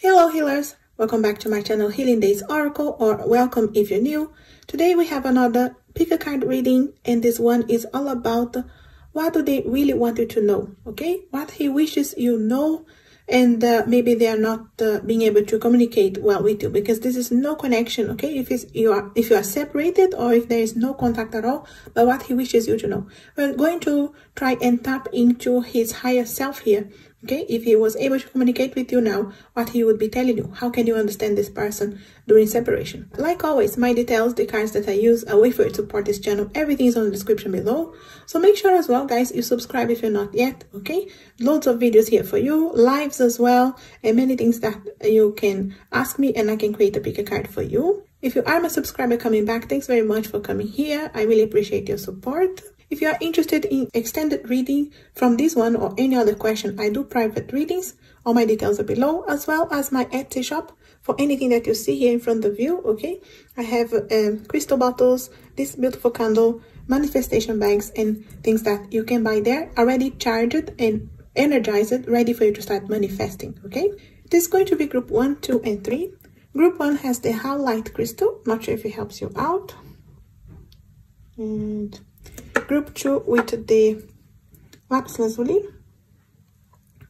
Hello healers, welcome back to my channel Healing Days Oracle, or welcome if you're new. Today we have another pick a card reading, and this one is all about what do they really want you to know, okay? What he wishes you know, and maybe they are not being able to communicate well with you because this is no connection, okay? If you are separated or if there is no contact at all, but what he wishes you to know. We're going to try and tap into his higher self here. Okay, if he was able to communicate with you now, what he would be telling you. How can you understand this person during separation? Like always, my details, the cards that I use, a way for you to support this channel, everything is on the description below. So make sure as well, guys, you subscribe if you're not yet, okay? Loads of videos here for you, lives as well, and many things that you can ask me and I can create a pick a card for you. If you are my subscriber coming back, thanks very much for coming here. I really appreciate your support. If you are interested in extended reading from this one or any other question, I do private readings. All my details are below, as well as my Etsy shop for anything that you see here in front of you, okay? I have crystal bottles, this beautiful candle, manifestation bags, and things that you can buy there, already charged and energized, ready for you to start manifesting, okay? This is going to be group 1, 2, and 3. Group 1 has the Highlight Crystal. Not sure if it helps you out. And group 2 with the Lapis Lazuli,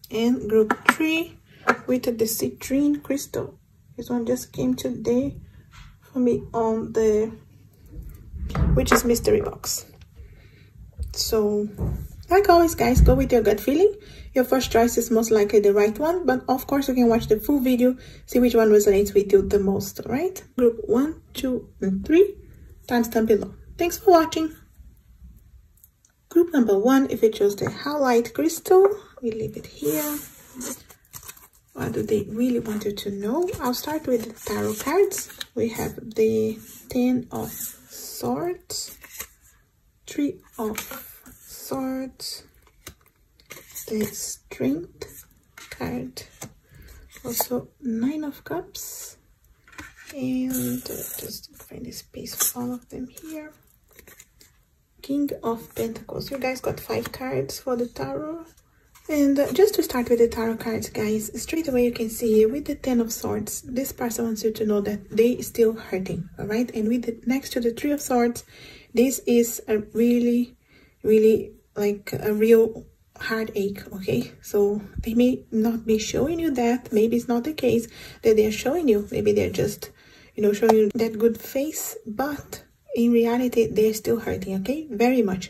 and group 3 with the Citrine Crystal. This one just came today for me on the Witch's Mystery Box. So, like always, guys, go with your gut feeling. Your first choice is most likely the right one, but of course you can watch the full video, see which one resonates with you the most, right? Group 1, 2, and 3, timestamp below. Thanks for watching. Group number 1, if you chose the Highlight Crystal, we leave it here. What do they really want you to know? I'll start with the tarot cards. We have the 10 of Swords, 3 of Swords, the Strength card, also 9 of Cups, and just find a space for all of them here. King of Pentacles. You guys got 5 cards for the tarot. And just to start with the tarot cards, guys, straight away you can see here with the 10 of Swords, this person wants you to know that they still hurting, all right? And with the next to the 3 of Swords, this is a really like a real heartache, okay? So they may not be showing you that. Maybe it's not the case that they're showing you. Maybe they're just, you know, showing you that good face, but in reality, they're still hurting, okay? Very much.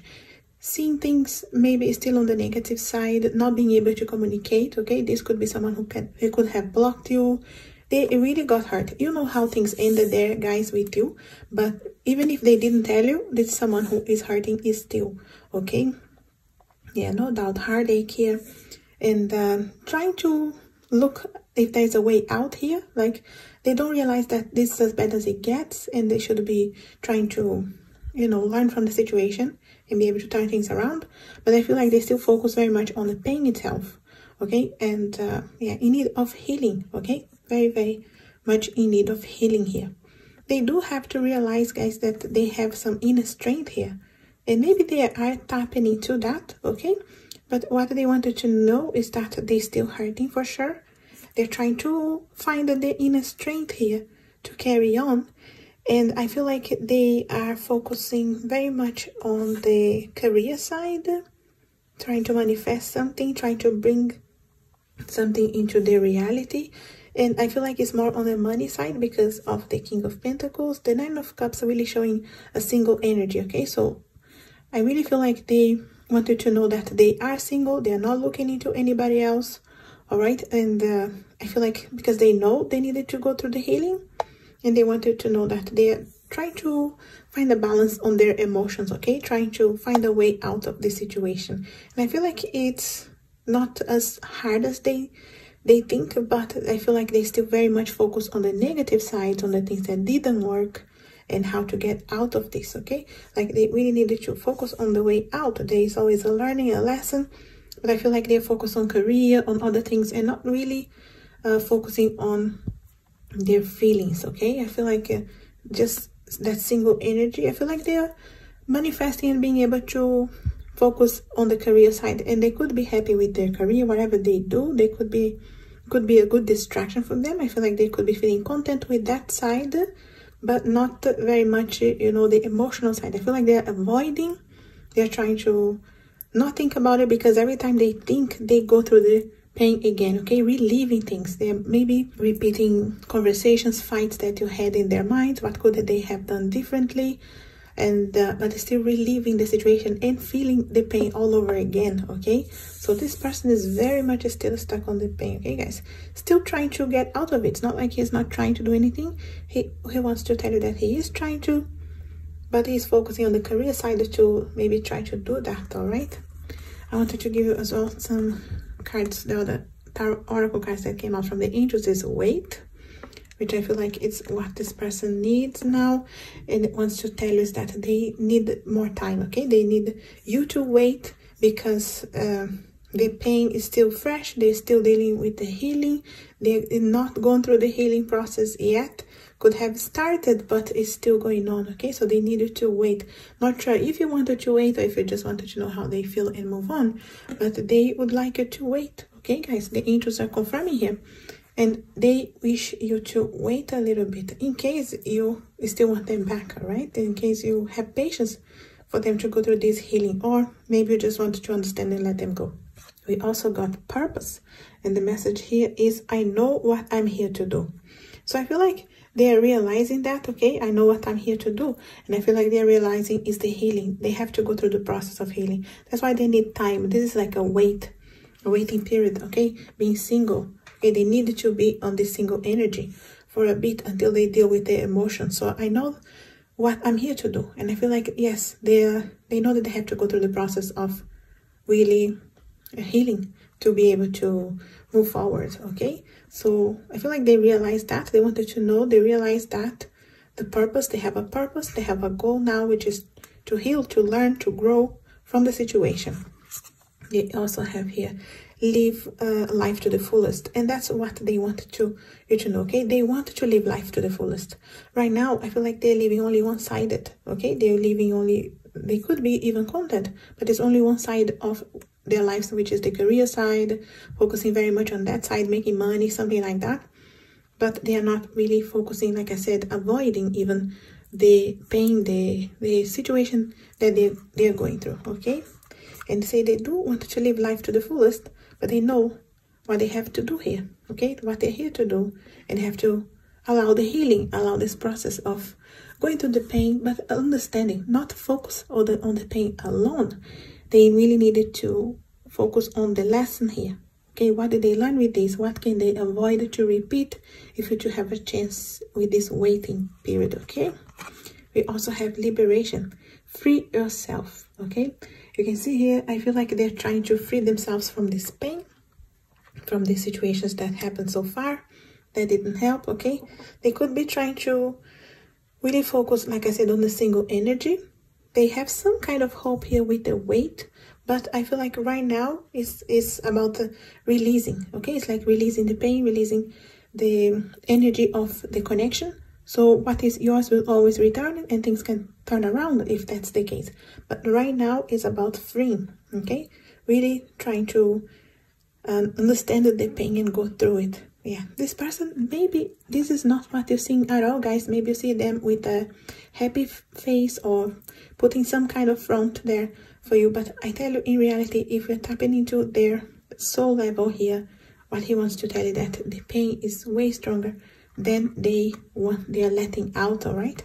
Seeing things maybe still on the negative side, not being able to communicate, okay? This could be someone who could have blocked you. They really got hurt. You know how things ended there, guys, with you. But even if they didn't tell you, this is someone who is hurting is still, okay? Yeah, no doubt. Heartache here. And trying to look if there's a way out here. Like, they don't realize that this is as bad as it gets, and they should be trying to, you know, learn from the situation and be able to turn things around. But I feel like they still focus very much on the pain itself, okay? And yeah, in need of healing, okay? Very much in need of healing here. They do have to realize, guys, that they have some inner strength here, and maybe they are tapping into that, okay? But what they wanted to know is that they're still hurting for sure. They're trying to find the inner strength here to carry on. And I feel like they are focusing very much on the career side, trying to manifest something, trying to bring something into their reality. And I feel like it's more on the money side because of the King of Pentacles. The 9 of Cups are really showing a single energy, okay? So I really feel like they wanted to know that they are single. They are not looking into anybody else. All right, and I feel like because they know they needed to go through the healing, and they wanted to know that they're trying to find a balance on their emotions, okay? Trying to find a way out of this situation. And I feel like it's not as hard as they think, but I feel like they still very much focus on the negative side, on the things that didn't work, and how to get out of this, okay? Like, they really needed to focus on the way out. There is always a learning, a lesson. But I feel like they're focused on career, on other things, and not really focusing on their feelings, okay? I feel like just that single energy, I feel like they're manifesting and being able to focus on the career side. And they could be happy with their career, whatever they do. They could be could be a good distraction for them. I feel like they could be feeling content with that side, but not very much, you know, the emotional side. I feel like they're avoiding, they're trying to not think about it, because every time they think, they go through the pain again, okay? Reliving things. They're maybe repeating conversations, fights that you had in their minds. What could they have done differently? And but still reliving the situation and feeling the pain all over again, okay? So this person is very much still stuck on the pain, okay, guys? Still trying to get out of it. It's not like he's not trying to do anything. He wants to tell you that he is trying to, but he's focusing on the career side to maybe try to do that, all right? I wanted to give you as well some cards. The other tarot oracle cards that came out from the angels is wait, which I feel like it's what this person needs now, and it wants to tell you is that they need more time, okay? They need you to wait, because the pain is still fresh. They're still dealing with the healing. They're not gone through the healing process yet. Could have started, but it's still going on, okay? So they needed to wait. Not sure if you wanted to wait or if you just wanted to know how they feel and move on, but they would like you to wait, okay, guys? The angels are confirming here. And they wish you to wait a little bit in case you still want them back, all right? In case you have patience for them to go through this healing, or maybe you just want to understand and let them go. We also got purpose. And the message here is, I know what I'm here to do. So I feel like they are realizing that, okay, I know what I'm here to do. And I feel like they're realizing is the healing. They have to go through the process of healing. That's why they need time. This is like a waiting period, okay? Being single. Okay, they need to be on this single energy for a bit until they deal with their emotions. So I know what I'm here to do. And I feel like, yes, they know that they have to go through the process of really healing to be able to move forward, okay? So I feel like they realized that. They wanted to know. They realized that the purpose, they have a purpose. They have a goal now, which is to heal, to learn, to grow from the situation. They also have here, live life to the fullest, and that's what they wanted you to know, okay? They wanted to live life to the fullest. Right now, I feel like they're living only one-sided, okay? They're living only, they could be even content, but it's only one side of their lives, which is the career side, focusing very much on that side, making money, something like that. But they are not really focusing, like I said, avoiding even the pain, the situation that they're going through, okay? And say they do want to live life to the fullest, but they know what they have to do here, okay? What they're here to do, and have to allow the healing, allow this process of going through the pain, but understanding, not focus on the pain alone. They really needed to focus on the lesson here, okay? What did they learn with this? What can they avoid to repeat if you to have a chance with this waiting period, okay? We also have liberation. Free yourself, okay? You can see here, I feel like they're trying to free themselves from this pain, from the situations that happened so far that didn't help, okay? They could be trying to really focus, like I said, on the single energy. They have some kind of hope here with the weight, but I feel like right now it's about releasing, okay? It's like releasing the pain, releasing the energy of the connection. So what is yours will always return, and things can turn around if that's the case. But right now is about freeing, okay? Really trying to understand the pain and go through it. Yeah, this person, maybe this is not what you're seeing at all, guys. Maybe you see them with a happy face or putting some kind of front there for you. But I tell you, in reality, if you're tapping into their soul level here, what he wants to tell you that the pain is way stronger than they are letting out, all right?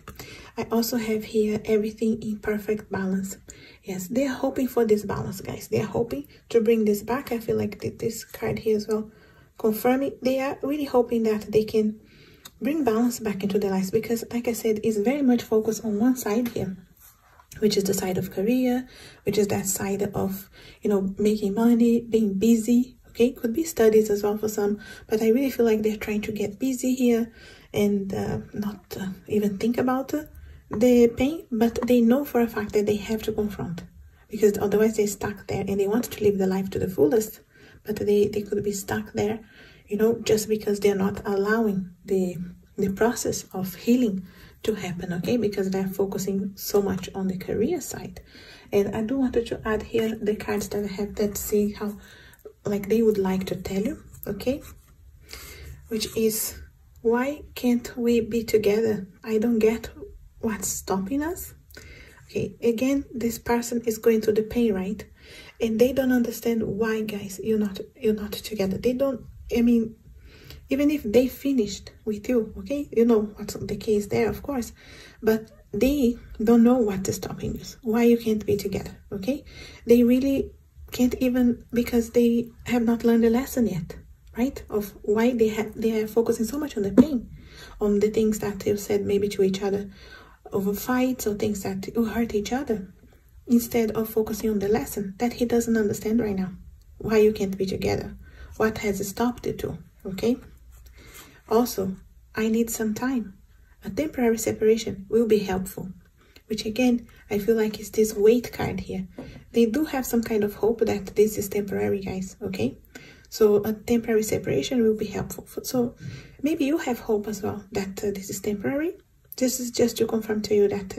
I also have here everything in perfect balance. Yes, they are hoping for this balance, guys. They are hoping to bring this back. I feel like this card here as well confirming they are really hoping that they can bring balance back into their lives, because like I said, it's very much focused on one side here, which is the side of career, which is that side of, you know, making money, being busy, okay? Could be studies as well for some, but I really feel like they're trying to get busy here and not even think about the pain, but they know for a fact that they have to confront, because otherwise they're stuck there and they want to live the life to the fullest, but they could be stuck there, you know, just because they're not allowing the process of healing to happen, okay? Because they're focusing so much on the career side. And I do want to add here the cards that I have that see how, like, they would like to tell you, okay? which is, why can't we be together? I don't get what's stopping us. Okay, again, this person is going through the pain, right? And they don't understand why, guys, you're not together. They don't, I mean, even if they finished with you, okay, you know what's the case there, of course, but they don't know what is stopping you, why you can't be together, okay? They really can't, even because they have not learned the lesson yet, right? Of why they are focusing so much on the pain, on the things that you said maybe to each other over fights or things that you hurt each other, instead of focusing on the lesson that he doesn't understand right now, why you can't be together, what has stopped you two, okay? Also, I need some time. A temporary separation will be helpful, which again, I feel like is this weight card here. They do have some kind of hope that this is temporary, guys, okay? So a temporary separation will be helpful. So maybe you have hope as well that this is temporary. This is just to confirm to you that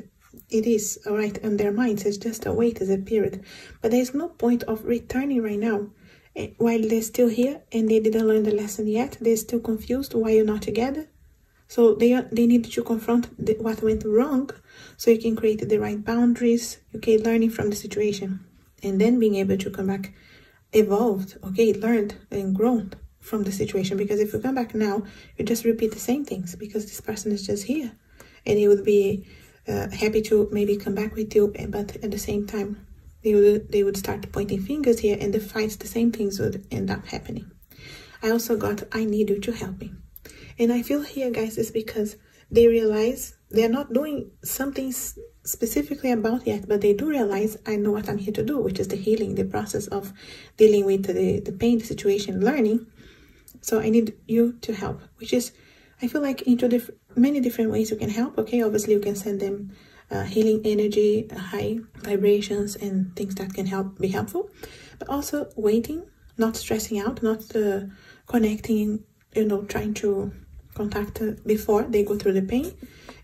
it is, all right, in their minds. It's just a wait, it's a period. But there's no point of returning right now. While they're still here and they didn't learn the lesson yet, they're still confused why you're not together. So they need to confront what went wrong, so you can create the right boundaries, okay, learning from the situation, and then being able to come back evolved, okay, learned and grown from the situation. Because if you come back now, you just repeat the same things, because this person is just here, and he would be happy to maybe come back with you, but at the same time, they would start pointing fingers here, and the fights, the same things would end up happening. I also got, I need you to help me. And I feel here, guys, is because they realize they're not doing something specifically about yet, but they do realize, I know what I'm here to do, which is the healing, the process of dealing with the pain, the situation, learning. So I need you to help, which is, I feel like into many different ways you can help, okay? Obviously, you can send them healing energy, high vibrations, and things that can be helpful, but also waiting, not stressing out, not connecting, you know, trying to contact before they go through the pain.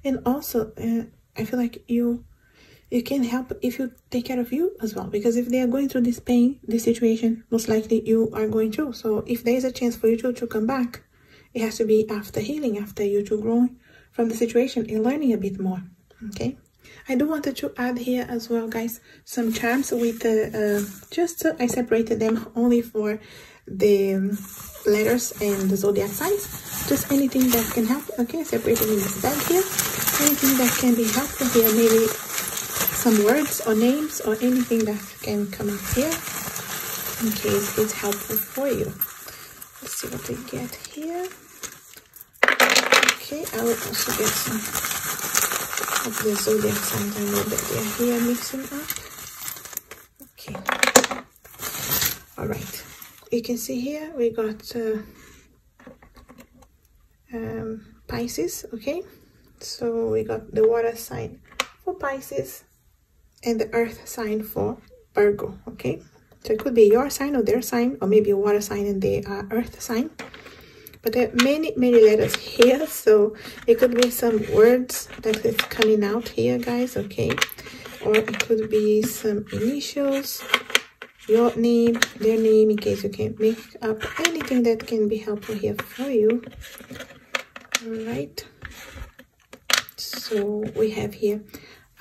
And also I feel like you can help if you take care of you as well, because if they are going through this pain, this situation, most likely you are going through. So if there is a chance for you to come back, it has to be after healing, after you two growing from the situation and learning a bit more, okay? I do wanted to add here as well, guys, some charms with I separated them only for the letters and the zodiac signs. Just anything that can help, okay? Separated in this bag here. Anything that can be helpful here, maybe some words or names or anything that can come up here in case it's helpful for you. Let's see what we get here. Okay, I will also get some of the zodiac signs. I know that they are here mixing up. Okay. All right. You can see here we got Pisces, okay? So we got the water sign for Pisces and the earth sign for Virgo, okay? So it could be your sign or their sign, or maybe a water sign and they are earth sign. But there are many letters here, so it could be some words that is coming out here, guys, okay? Or it could be some initials, your name, their name, in case you can make up anything that can be helpful here for you. All right. So we have here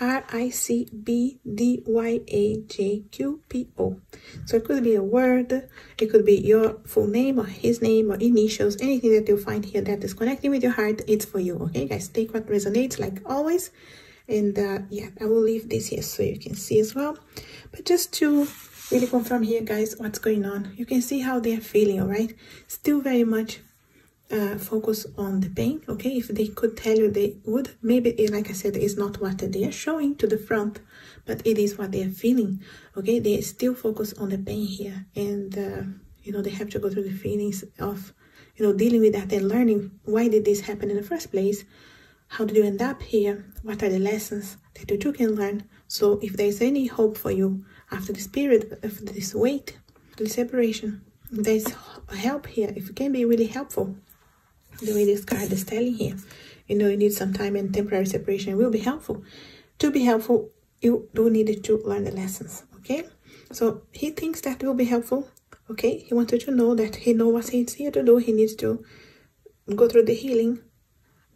RICBDYAJQPO. So it could be a word, it could be your full name or his name or initials, anything that you find here that is connecting with your heart, it's for you, okay, guys? Take what resonates, like always. And yeah, I will leave this here so you can see as well. But just to really confirm here, guys, what's going on, you can see how they are feeling, all right? Still very much focus on the pain, okay? If they could tell you, they would. Maybe, like I said, it's not what they are showing to the front, but it is what they are feeling, okay? They still focus on the pain here, and you know, they have to go through the feelings of, you know, dealing with that and learning, why did this happen in the first place? How did you end up here? What are the lessons that you two can learn? So if there's any hope for you after this period of this wait, the separation, there's help here. If it can be really helpful, the way this card is telling here, you know, you need some time, and temporary separation will be helpful. To be helpful, you do need to learn the lessons, okay? So he thinks that will be helpful, okay? He wanted to know that he knows what he's here to do. He needs to go through the healing,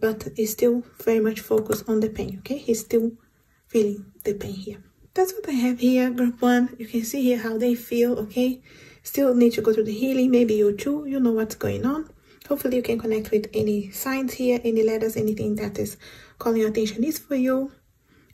but is still very much focused on the pain, okay? He's still feeling the pain here. That's what I have here, group 1. You can see here how they feel, okay? Still need to go through the healing. Maybe you too, you know what's going on. Hopefully you can connect with any signs here, any letters, anything that is calling your attention is for you.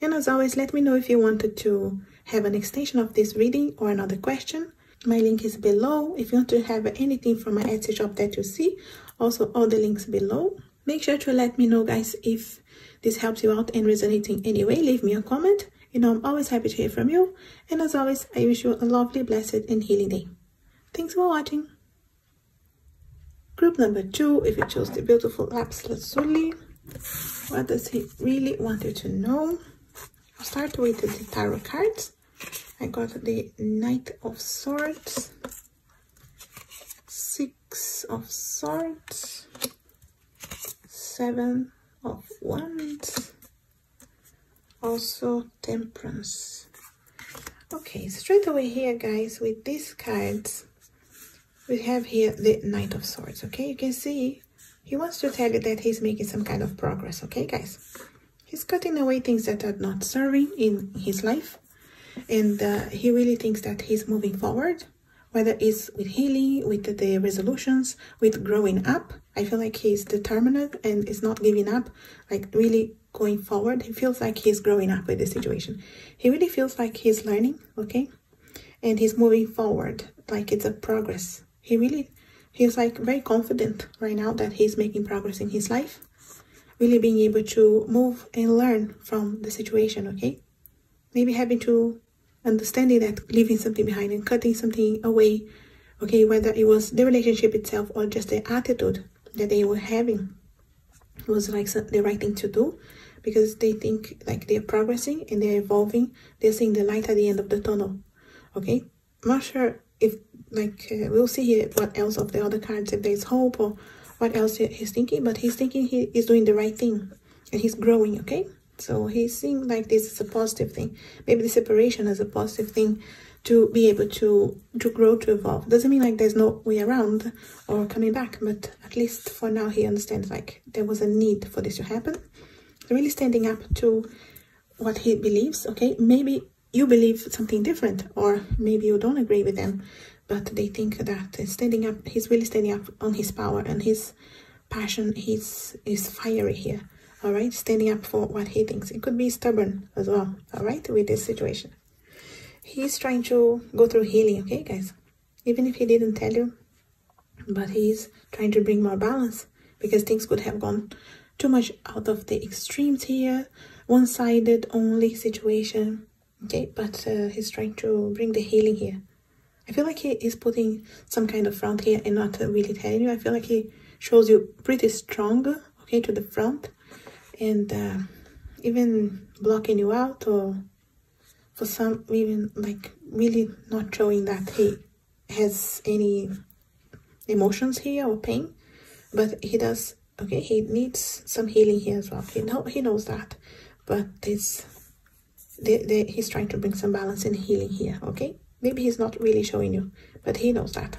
And as always, let me know if you wanted to have an extension of this reading or another question. My link is below. If you want to have anything from my Etsy shop that you see, also all the links below. Make sure to let me know, guys, if this helps you out and resonates in any way. Leave me a comment. You know, I'm always happy to hear from you. And as always, I wish you a lovely, blessed, and healing day. Thanks for watching. Group number 2, if you chose the beautiful lapis lazuli, what does he really want you to know? I'll start with the tarot cards. I got the Knight of Swords, 6 of Swords, 7 of Wands, also Temperance. Okay, straight away here, guys, with these cards, we have here the Knight of Swords, okay? You can see he wants to tell you that he's making some kind of progress, okay, guys? He's cutting away things that are not serving in his life. And he really thinks that he's moving forward, whether it's with healing, with the resolutions, with growing up. I feel like he's determined and is not giving up, like really going forward. He feels like he's growing up with the situation. He really feels like he's learning, okay? And he's moving forward, like it's a progress. He's like very confident right now that he's making progress in his life. Really being able to move and learn from the situation, okay? Maybe having to understanding that leaving something behind and cutting something away, okay, whether it was the relationship itself or just the attitude that they were having, it was like the right thing to do, because they think like they're progressing and they're evolving. They're seeing the light at the end of the tunnel, okay? I'm not sure if, like, we'll see here what else of the other cards, if there's hope or what else he's thinking, but he's thinking he is doing the right thing and he's growing, okay? So he's seeing like this is a positive thing. Maybe the separation is a positive thing to be able to grow, to evolve. Doesn't mean like there's no way around or coming back, but at least for now he understands like there was a need for this to happen. Really standing up to what he believes, okay? Maybe you believe something different, or maybe you don't agree with them, but they think that standing up, he's really standing up on his power and his passion is fiery here. All right, standing up for what he thinks. It could be stubborn as well, all right, with this situation. He's trying to go through healing, okay, guys? Even if he didn't tell you, but he's trying to bring more balance, because things could have gone too much out of the extremes here, one-sided only situation, okay? But he's trying to bring the healing here. I feel like he is putting some kind of front here and not really telling you. I feel like he shows you pretty strong, okay, to the front, and even blocking you out, or for some even like really not showing that he has any emotions here or pain, but he does, okay? He needs some healing here as well. He knows that, but he's trying to bring some balance and healing here, okay? Maybe he's not really showing you, but he knows that.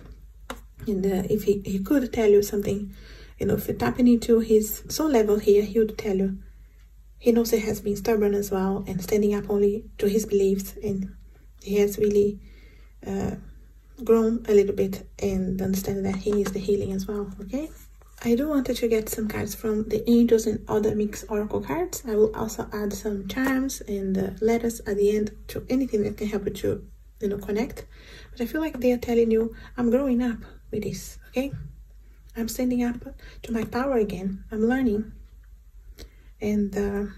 And if he could tell you something, you know, if you're tapping into his soul level here, he would tell you. He knows he has been stubborn as well and standing up only to his beliefs, and he has really grown a little bit and understand that he needs the healing as well, okay? I do want to get some cards from the angels and other mixed oracle cards. I will also add some charms and letters at the end to anything that can help you to, you know, connect. But I feel like they are telling you, I'm growing up with this, okay? I'm standing up to my power again. I'm learning. And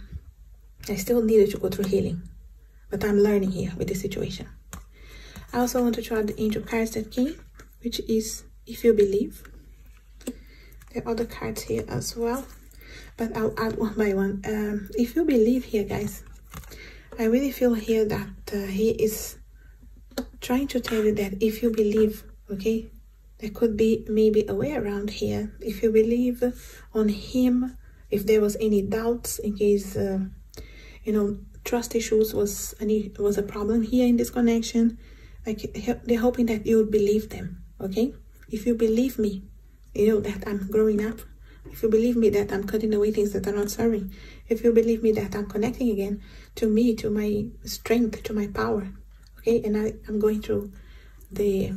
I still needed to go through healing. But I'm learning here with this situation. I also want to try the angel cards that came, which is If You Believe. There are other cards here as well, but I'll add one by one. If you believe here, guys, I really feel here that he is trying to tell you that if you believe, okay, there could be maybe a way around here. If you believe on him, if there was any doubts, in case you know, trust issues was a problem here in this connection, like they're hoping that you would believe them, okay? If you believe me, you know that I'm growing up, If you believe me that I'm cutting away things that are not serving. If you believe me that I'm connecting again to me, to my strength, to my power. Okay, and I'm going through the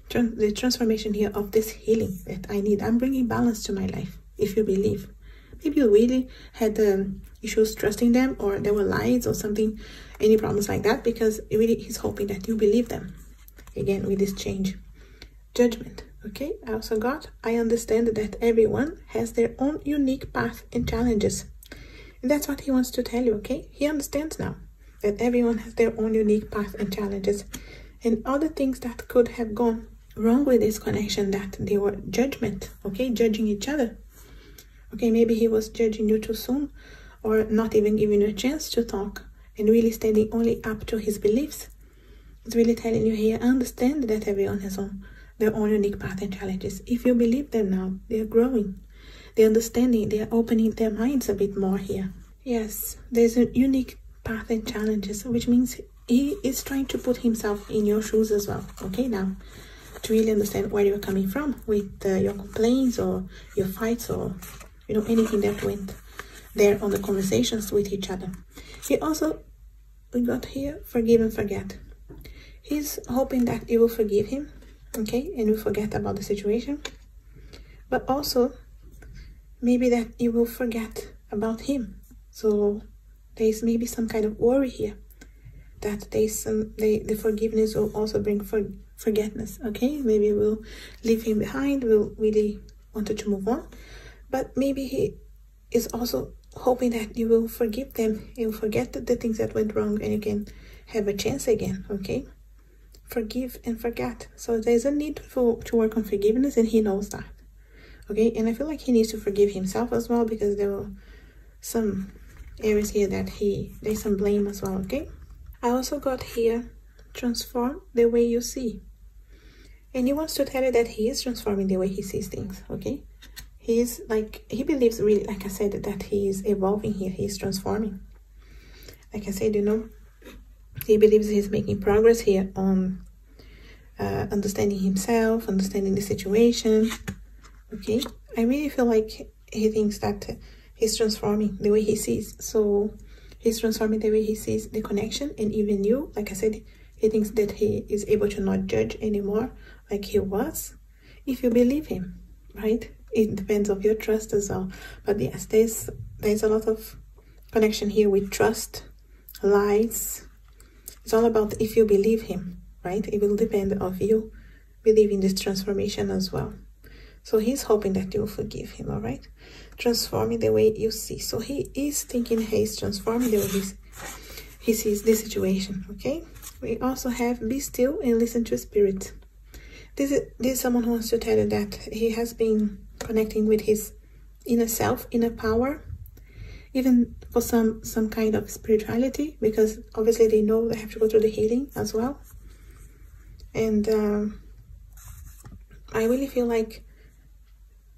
transformation here of this healing that I need. I'm bringing balance to my life. If you believe. Maybe you really had issues trusting them, or there were lies or something, any problems like that, because really he's hoping that you believe them. Again, with this change. Judgment. Okay, I also got, I understand that everyone has their own unique path and challenges. And that's what he wants to tell you, okay? He understands now that everyone has their own unique path and challenges. And other things that could have gone wrong with this connection, that they were judgment, okay? Judging each other. Okay, maybe he was judging you too soon, or not even giving you a chance to talk, and really standing only up to his beliefs. It's really telling you here, understand that everyone has their own unique path and challenges. If you believe them now, they're growing. They're understanding, they're opening their minds a bit more here. Yes, there's a unique path and challenges, which means he is trying to put himself in your shoes as well. Okay, now, to really understand where you're coming from with your complaints or your fights, or you know, anything that went there on the conversations with each other. He also, we got here, forgive and forget. He's hoping that you will forgive him, okay, and you forget about the situation. But also, maybe that you will forget about him. So there's maybe some kind of worry here, that there's the forgiveness will also bring forgetfulness, okay? Maybe we'll leave him behind, we'll really wanted to move on. But maybe he is also hoping that you will forgive them, you'll forget the things that went wrong, and you can have a chance again, okay? Forgive and forget. So there's a need to work on forgiveness, and he knows that, okay? And I feel like he needs to forgive himself as well, because there were some areas here that there's some blame as well, okay? I also got here, transform the way you see. And he wants to tell you that he is transforming the way he sees things, okay? He's like, he believes really, like I said, that he is evolving here. He's transforming. Like I said, you know, he believes he's making progress here on understanding himself, understanding the situation, okay? I really feel like he thinks that he's transforming the way he sees. So he's transforming the way he sees the connection, and even you, like I said, he thinks that he is able to not judge anymore like he was, if you believe him, right? It depends on your trust as well. But yes, there's a lot of connection here with trust, lies. It's all about if you believe him, right? It will depend on you believing this transformation as well. So he's hoping that you will forgive him, all right? Transforming the way you see. So he is thinking he's transforming the way he sees this situation, okay? We also have be still and listen to spirit. This is someone who wants to tell you that he has been connecting with his inner self, inner power, even for some kind of spirituality, because obviously they know they have to go through the healing as well. And I really feel like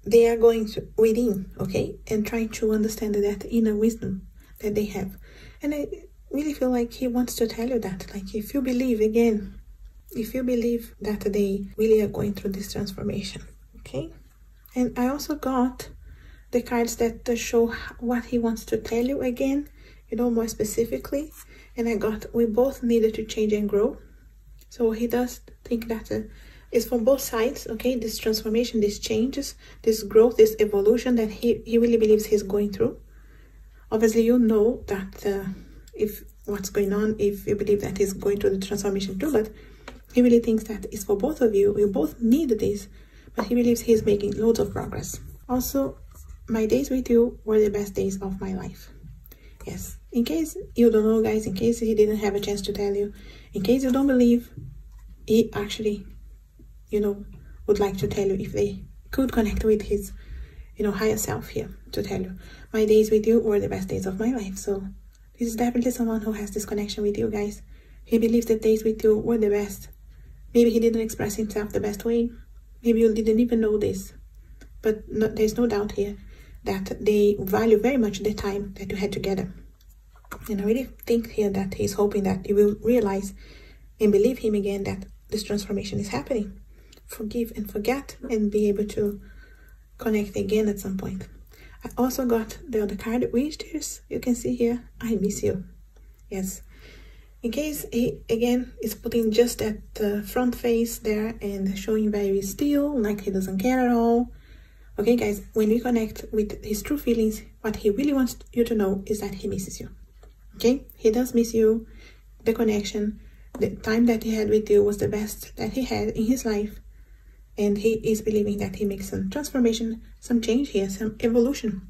they are going within, okay, and trying to understand that inner wisdom that they have. And I really feel like he wants to tell you that, like, if you believe, again, if you believe that they really are going through this transformation, okay? And I also got the cards that show what he wants to tell you again, you know, more specifically. And I got, we both needed to change and grow. So he does think that it's from both sides, okay? This transformation, these changes, this growth, this evolution that he really believes he's going through. Obviously, you know that if what's going on, if you believe that he's going through the transformation too, but he really thinks that it's for both of you. You both need this, but he believes he's making loads of progress. Also, my days with you were the best days of my life. Yes, in case you don't know, guys, in case he didn't have a chance to tell you, in case you don't believe, he actually, you know, would like to tell you if they could connect with his, you know, higher self here to tell you, my days with you were the best days of my life. So this is definitely someone who has this connection with you, guys. He believes that days with you were the best. Maybe he didn't express himself the best way. Maybe you didn't even know this. But no, there's no doubt here that they value very much the time that you had together. And I really think here that he's hoping that you will realize and believe him again that this transformation is happening. Forgive and forget, and be able to connect again at some point. I also got the other card, which is, you can see here, I miss you. Yes. In case he, again, is putting just at the front face there and showing very still, like he doesn't care at all. Okay, guys, when we connect with his true feelings, what he really wants you to know is that he misses you. Okay, he does miss you. The connection, the time that he had with you was the best that he had in his life. And he is believing that he makes some transformation, some change here, some evolution.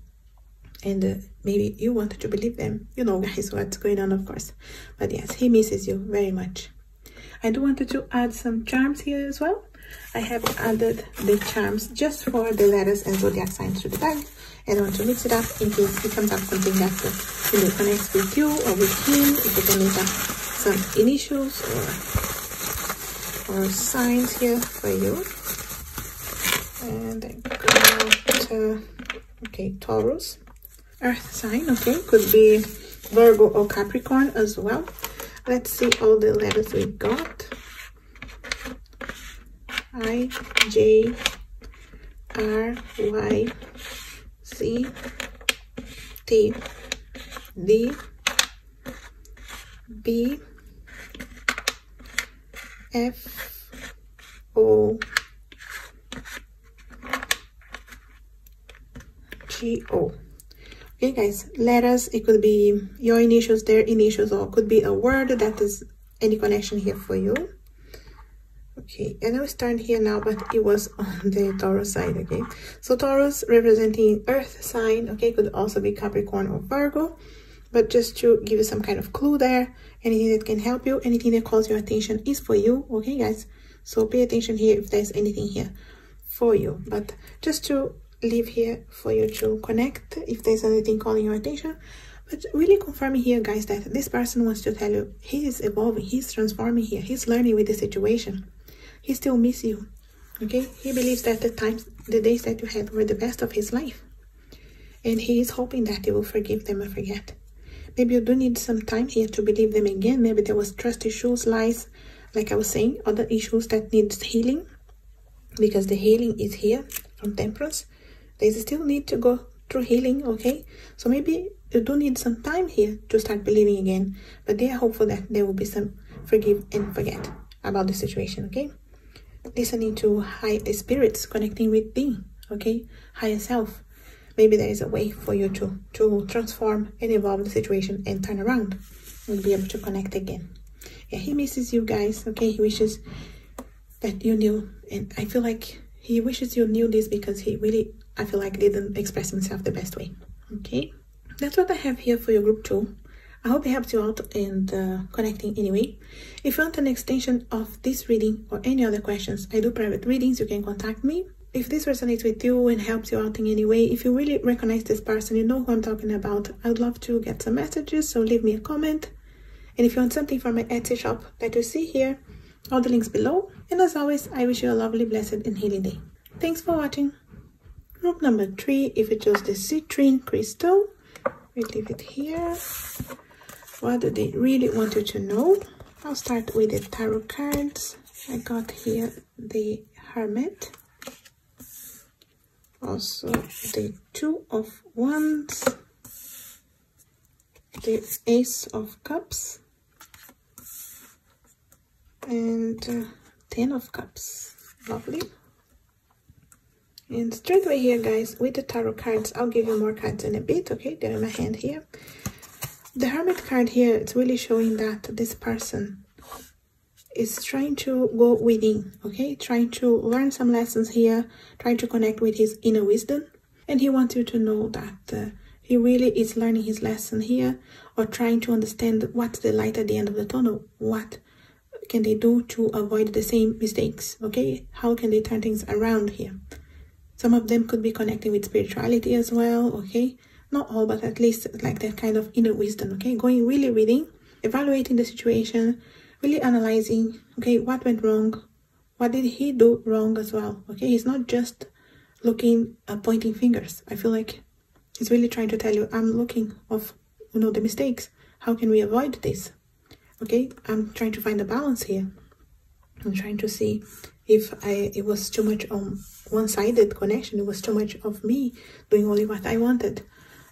And maybe you want to believe them. You know, guys, what's going on, of course. But yes, he misses you very much. I do want to add some charms here as well. I have added the charms just for the letters and zodiac signs to the bag. And I want to mix it up in case it comes up something that connects with you or with him. If you can make up some initials or signs here for you. And I got, okay, Taurus. Earth sign, okay, could be Virgo or Capricorn as well. Let's see all the letters we got. I, J, R, Y, C, T, D, B, F, O, G, O. Okay, guys, letters, it could be your initials, their initials, or it could be a word that is any connection here for you. Okay, and I will start here now, but it was on the Taurus side, okay? So Taurus representing earth sign, okay, could also be Capricorn or Virgo, but just to give you some kind of clue there, anything that can help you, anything that calls your attention is for you, okay, guys? So pay attention here if there's anything here for you, but just to leave here for you to connect if there's anything calling your attention. But really confirming here, guys, that this person wants to tell you he is evolving, he's transforming here, he's learning with the situation. He still misses you, okay? He believes that the days that you had were the best of his life, and he is hoping that you will forgive them and forget. Maybe you do need some time here to believe them again. Maybe there was trust issues, lies, like I was saying, other issues that needs healing, because the healing is here from Temperance. They still need to go through healing, okay? So maybe you do need some time here to start believing again, but they are hopeful that there will be some forgive and forget about the situation, okay? Listening to high spirits, connecting with thee, okay? Higher self. Maybe there is a way for you to transform and evolve the situation and turn around and be able to connect again. Yeah, he misses you, guys, okay? He wishes that you knew, and I feel like he wishes you knew this because he really, I feel like, didn't express himself the best way, okay? That's what I have here for your group 2. I hope it helps you out in connecting anyway. If you want an extension of this reading or any other questions, I do private readings. You can contact me. If this resonates with you and helps you out in any way, if you really recognize this person, you know who I'm talking about, I would love to get some messages, so leave me a comment. And if you want something from my Etsy shop that you see here, all the links below. And as always, I wish you a lovely, blessed, and healing day. Thanks for watching. Group number 3, if you chose the citrine crystal, we leave it here. What do they really want you to know? I'll start with the tarot cards. I got here the Hermit. Also the Two of Wands. The Ace of Cups. And 10 of Cups. Lovely. And straight away here, guys, with the tarot cards, I'll give you more cards in a bit, okay? They're in my hand here. The Hermit card here, it's really showing that this person is trying to go within, okay? Trying to learn some lessons here, trying to connect with his inner wisdom. And he wants you to know that he really is learning his lesson here, or trying to understand what's the light at the end of the tunnel. What can they do to avoid the same mistakes, okay? How can they turn things around here? Some of them could be connecting with spirituality as well, okay? Not all, but at least like that kind of inner wisdom, okay? Going really reading, evaluating the situation, really analyzing, okay, what went wrong? What did he do wrong as well, okay? He's not just looking, pointing fingers. I feel like he's really trying to tell you, I'm looking of, you know, the mistakes. How can we avoid this? Okay, I'm trying to find a balance here. I'm trying to see if it was too much one-sided connection, it was too much of me doing only what I wanted.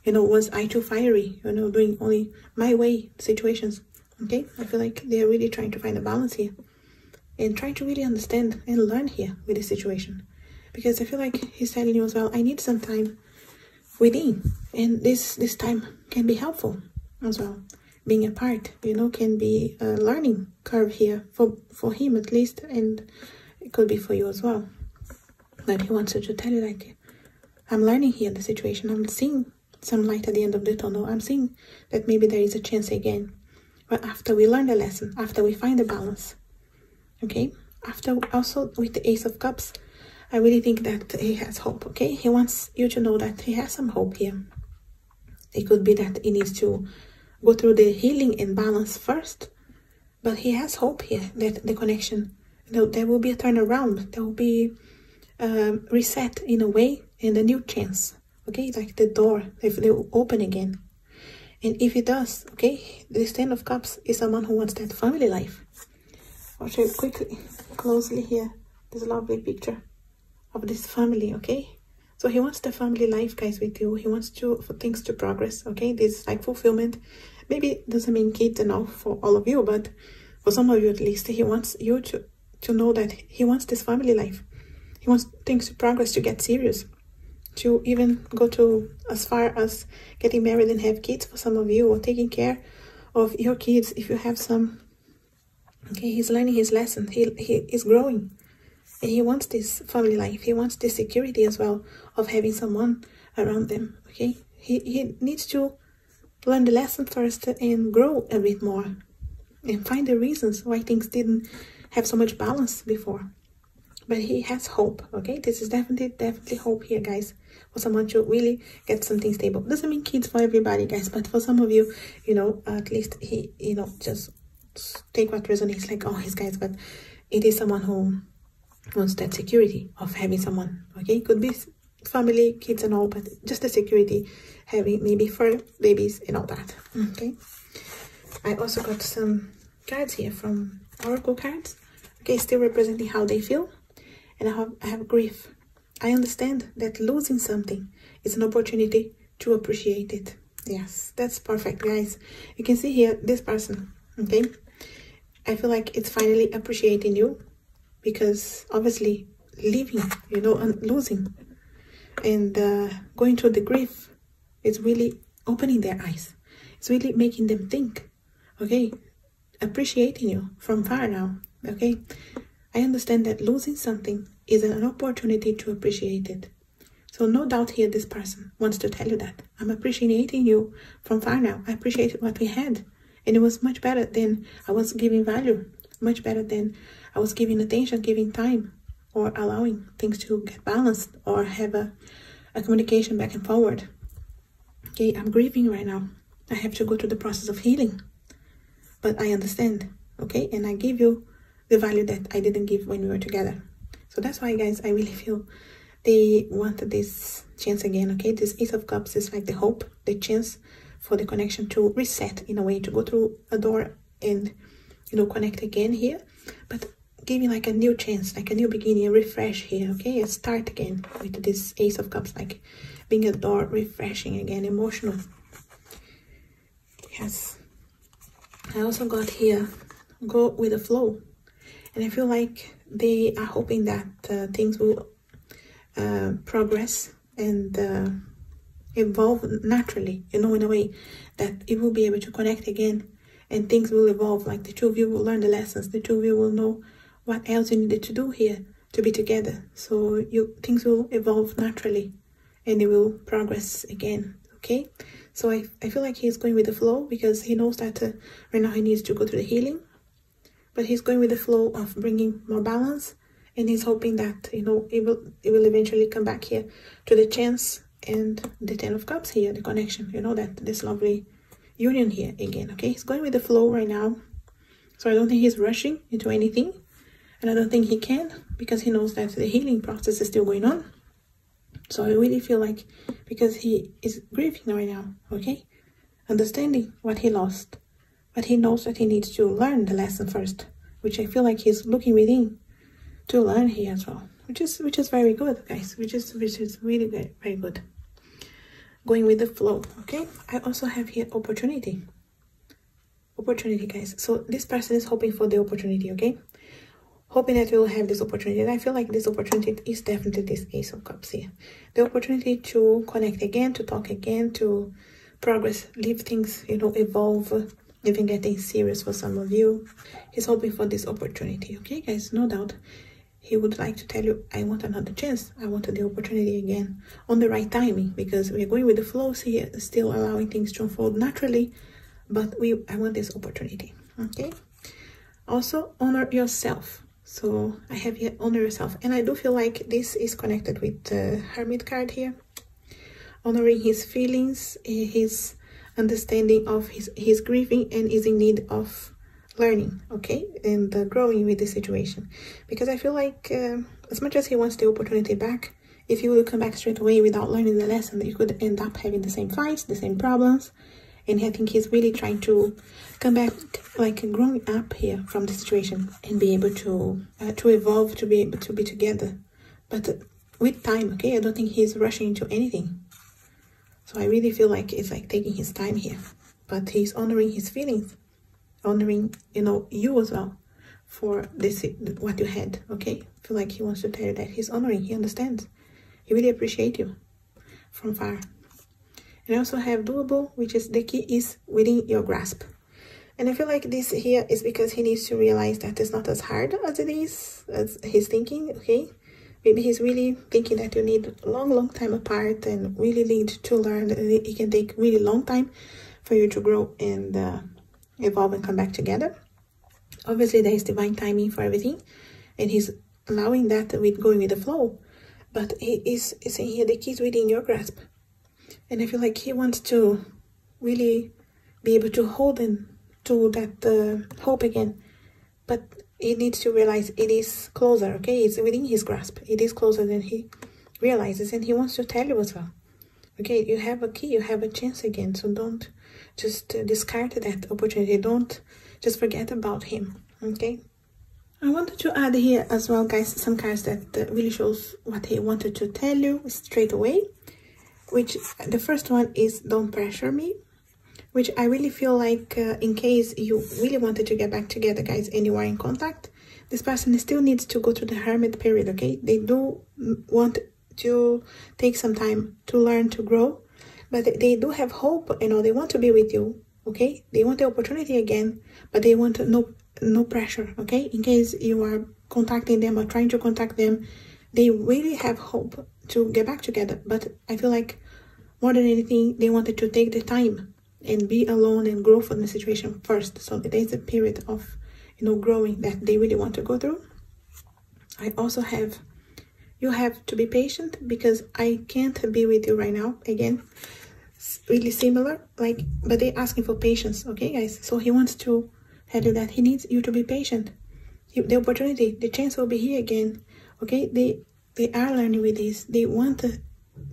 You know, was I too fiery, you know, doing only my way situations. Okay, I feel like they're really trying to find a balance here and trying to really understand and learn here with the situation, because I feel like he's telling you as well, I need some time within, and this time can be helpful as well. Being apart, you know, can be a learning curve here for him at least, and it could be for you as well. But he wants you to tell you, like, I'm learning here the situation. I'm seeing some light at the end of the tunnel. I'm seeing that maybe there is a chance again. But after we learn the lesson, after we find the balance, okay? After also with the Ace of Cups, I really think that he has hope, okay? He wants you to know that he has some hope here. It could be that he needs to go through the healing and balance first, but he has hope here that the connection, you know, there will be a turnaround. There will be reset in a way, and a new chance, okay? Like the door, if they will open again. And if it does, okay, this Ten of Cups is someone who wants that family life. I'll show you quickly, closely here, this lovely picture of this family, okay? So he wants the family life, guys, with you. He wants for things to progress, okay? This like fulfillment. Maybe it doesn't mean kids and all for all of you, but for some of you at least, he wants you to know that he wants this family life. He wants things to progress, to get serious, to even go to as far as getting married and have kids for some of you, or taking care of your kids if you have some. Okay, he's learning his lesson. He is growing. And he wants this family life. He wants this security as well of having someone around them, okay? He needs to learn the lesson first and grow a bit more and find the reasons why things didn't have so much balance before. But he has hope, okay? This is definitely hope here, guys, for someone to really get something stable. Doesn't mean kids for everybody, guys, but for some of you, you know, at least he, you know, just take what resonates, like, oh, his guys, but it is someone who wants that security of having someone, okay? Could be family, kids and all, but just the security, having maybe fur babies and all that, okay? I also got some cards here from Oracle cards, okay, still representing how they feel. And I have grief. I understand that losing something is an opportunity to appreciate it. Yes, that's perfect, guys. You can see here this person, okay? I feel like it's finally appreciating you, because obviously leaving, you know, and losing and going through the grief is really opening their eyes. It's really making them think, okay? Appreciating you from far now, okay? I understand that losing something is an opportunity to appreciate it. So no doubt here this person wants to tell you that. I'm appreciating you from far now. I appreciate what we had. And it was much better than I was giving value. Much better than I was giving attention, giving time, or allowing things to get balanced or have a communication back and forward. Okay, I'm grieving right now. I have to go through the process of healing. But I understand, okay? And I give you the value that I didn't give when we were together. So that's why, guys, I really feel they wanted this chance again, okay? This Ace of Cups is like the hope, the chance for the connection to reset in a way, to go through a door and, you know, connect again here. But giving like a new chance, like a new beginning, a refresh here, okay? A start again with this Ace of Cups, like being a door, refreshing again, emotional. Yes. I also got here, go with the flow. And I feel like they are hoping that things will progress and evolve naturally, you know, in a way that it will be able to connect again and things will evolve. Like the two of you will learn the lessons. The two of you will know what else you needed to do here to be together. So things will evolve naturally and it will progress again, okay? So I feel like he's going with the flow because he knows that right now he needs to go through the healing. But he's going with the flow of bringing more balance, and he's hoping that, you know, it will eventually come back here to the chance and the Ten of Cups here, the connection, you know, that this lovely union here again, okay? He's going with the flow right now, so I don't think he's rushing into anything, and I don't think he can, because he knows that the healing process is still going on. So I really feel like, because he is grieving right now, okay? Understanding what he lost. But he knows that he needs to learn the lesson first, which I feel like he's looking within to learn here as well, which is very good, guys, which is really good, very good. Going with the flow. Okay, I also have here opportunity, guys. So this person is hoping for the opportunity, okay, hoping that we'll have this opportunity. And I feel like this opportunity is definitely this Ace of Cups here, the opportunity to connect again, to talk again, to progress, leave things, you know, evolve, even getting serious for some of you. He's hoping for this opportunity, okay, guys. No doubt he would like to tell you, I want another chance, I want the opportunity again on the right timing, because we're going with the flows here, still allowing things to unfold naturally, but I want this opportunity, okay. Also, honor yourself. So I have here honor yourself, and I do feel like this is connected with the Hermit card here, honoring his feelings, his understanding of his grieving, and is in need of learning, okay, and growing with the situation. Because I feel like as much as he wants the opportunity back, if you will come back straight away without learning the lesson, you could end up having the same fights, the same problems. And I think he's really trying to come back, like growing up here from the situation, and be able to evolve, to be able to be together, but with time, okay. I don't think he's rushing into anything. So I really feel like it's like taking his time here, but he's honoring his feelings, honoring, you know, you as well for this, what you had, okay. I feel like he wants to tell you that he's honoring, he understands, he really appreciates you from far. And I also have doable, which is the key is within your grasp. And I feel like this here is because he needs to realize that it's not as hard as it is, as he's thinking, okay. Maybe he's really thinking that you need a long time apart and really need to learn. It can take really long time for you to grow and evolve and come back together. Obviously, there is divine timing for everything, and he's allowing that with going with the flow. But he is saying here the key is within your grasp. And I feel like he wants to really be able to hold in to that hope again. But he needs to realize it is closer, okay? It's within his grasp. It is closer than he realizes. And he wants to tell you as well. Okay, you have a key, you have a chance again. So don't just discard that opportunity. Don't just forget about him, okay? I wanted to add here as well, guys, some cards that really shows what he wanted to tell you straight away. Which the first one is don't pressure me, which I really feel like in case you really wanted to get back together, guys, and you are in contact, this person still needs to go through the hermit period, okay? They do want to take some time to learn, to grow, but they do have hope, you know, they want to be with you, okay? They want the opportunity again, but they want no pressure, okay? In case you are contacting them or trying to contact them, they really have hope to get back together. But I feel like more than anything, they wanted to take the time and be alone and grow from the situation first. So there's a period of, you know, growing that they really want to go through. I also have, you have to be patient, because I can't be with you right now. Again, really similar, like, but they're asking for patience, okay, guys? So he wants to tell you that he needs you to be patient. The opportunity, the chance will be here again, okay? They are learning with this. They want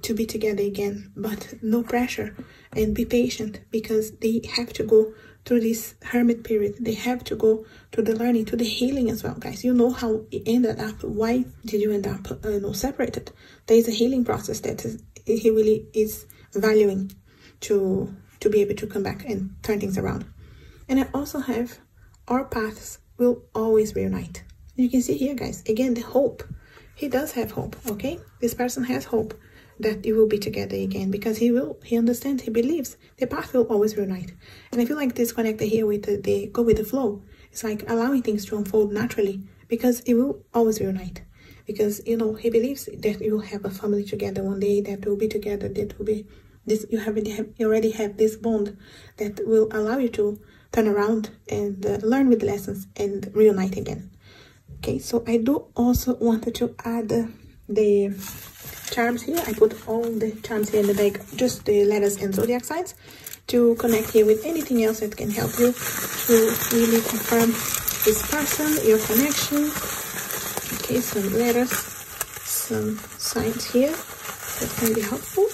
to be together again, but no pressure, and be patient, because they have to go through this hermit period. They have to go to the learning, to the healing as well, guys. You know how it ended up. Why did you end up separated? There is a healing process that he really is valuing to be able to come back and turn things around. And I also have our paths will always reunite. You can see here, guys, again, the hope. He does have hope, okay? This person has hope that you will be together again, because he understands, he believes the path will always reunite. And I feel like this connected here with the go with the flow. It's like allowing things to unfold naturally, because it will always reunite. Because, you know, he believes that you will have a family together one day, that will be together, that will be this. You already have this bond that will allow you to turn around and learn with the lessons and reunite again. Okay, so I do also wanted to add the charms here. I put all the charms here in the bag, just the letters and zodiac signs, to connect here with anything else that can help you to really confirm this person, your connection. Okay, some letters, some signs here that can be helpful.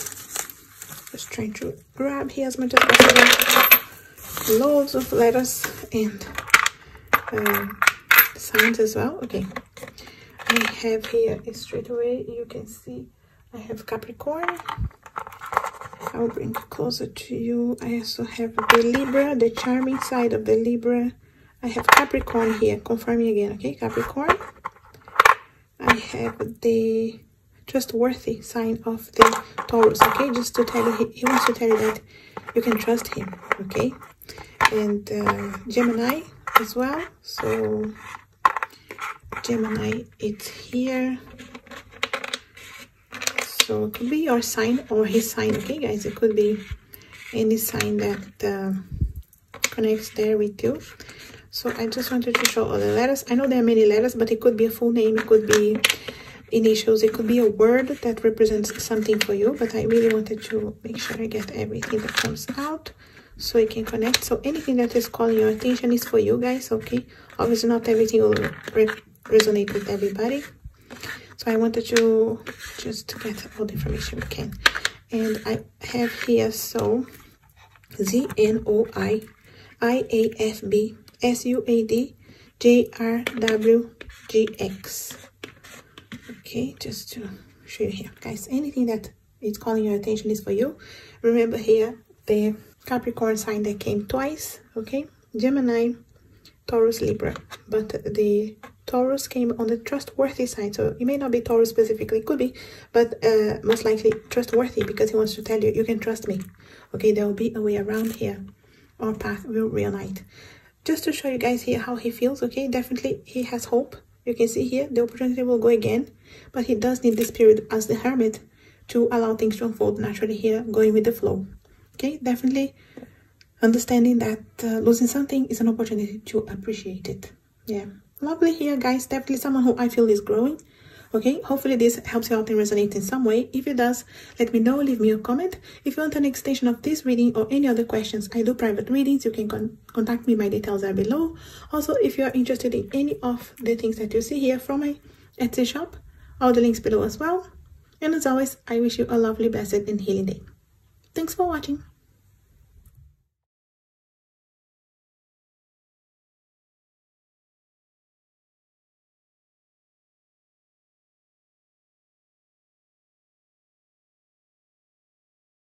Just trying to grab here as much as possible. Loads of letters and signs as well. Okay, I have here is straight away, you can see I have Capricorn. I'll bring it closer to you. I also have the Libra, the charming side of the Libra. I have Capricorn here, confirming again, okay? Capricorn. I have the trustworthy sign of the Taurus, okay? Just to tell you, he wants to tell you that you can trust him, okay? And Gemini as well. So Gemini, it's here. So it could be your sign or his sign, okay, guys? It could be any sign that connects there with you. So I just wanted to show all the letters. I know there are many letters, but it could be a full name, it could be initials, it could be a word that represents something for you. But I really wanted to make sure I get everything that comes out so it can connect. So anything that is calling your attention is for you guys, okay? Obviously not everything will resonate with everybody. So I wanted to just get all the information we can. And I have here, so ZNOIFBSUADJRWGX. Okay, just to show you here, guys. Anything that is calling your attention is for you. Remember here, the Capricorn sign that came twice, okay? Gemini, Taurus, Libra. But the Taurus came on the trustworthy side, so it may not be Taurus specifically, it could be, but most likely trustworthy, because he wants to tell you, you can trust me, okay? There will be a way around here. Our path will reunite. Just to show you guys here how he feels, okay? Definitely he has hope. You can see here the opportunity will go again, but he does need this period as the Hermit to allow things to unfold naturally here, going with the flow, okay? Definitely understanding that losing something is an opportunity to appreciate it. Yeah, lovely here, guys. Definitely someone who I feel is growing, okay? Hopefully this helps you out and resonate in some way. If it does, let me know, leave me a comment. If you want an extension of this reading or any other questions, I do private readings. You can contact me. My details are below. Also, if you are interested in any of the things that you see here from my Etsy shop, all the links below as well. And as always, I wish you a lovely, blessed and healing day. Thanks for watching.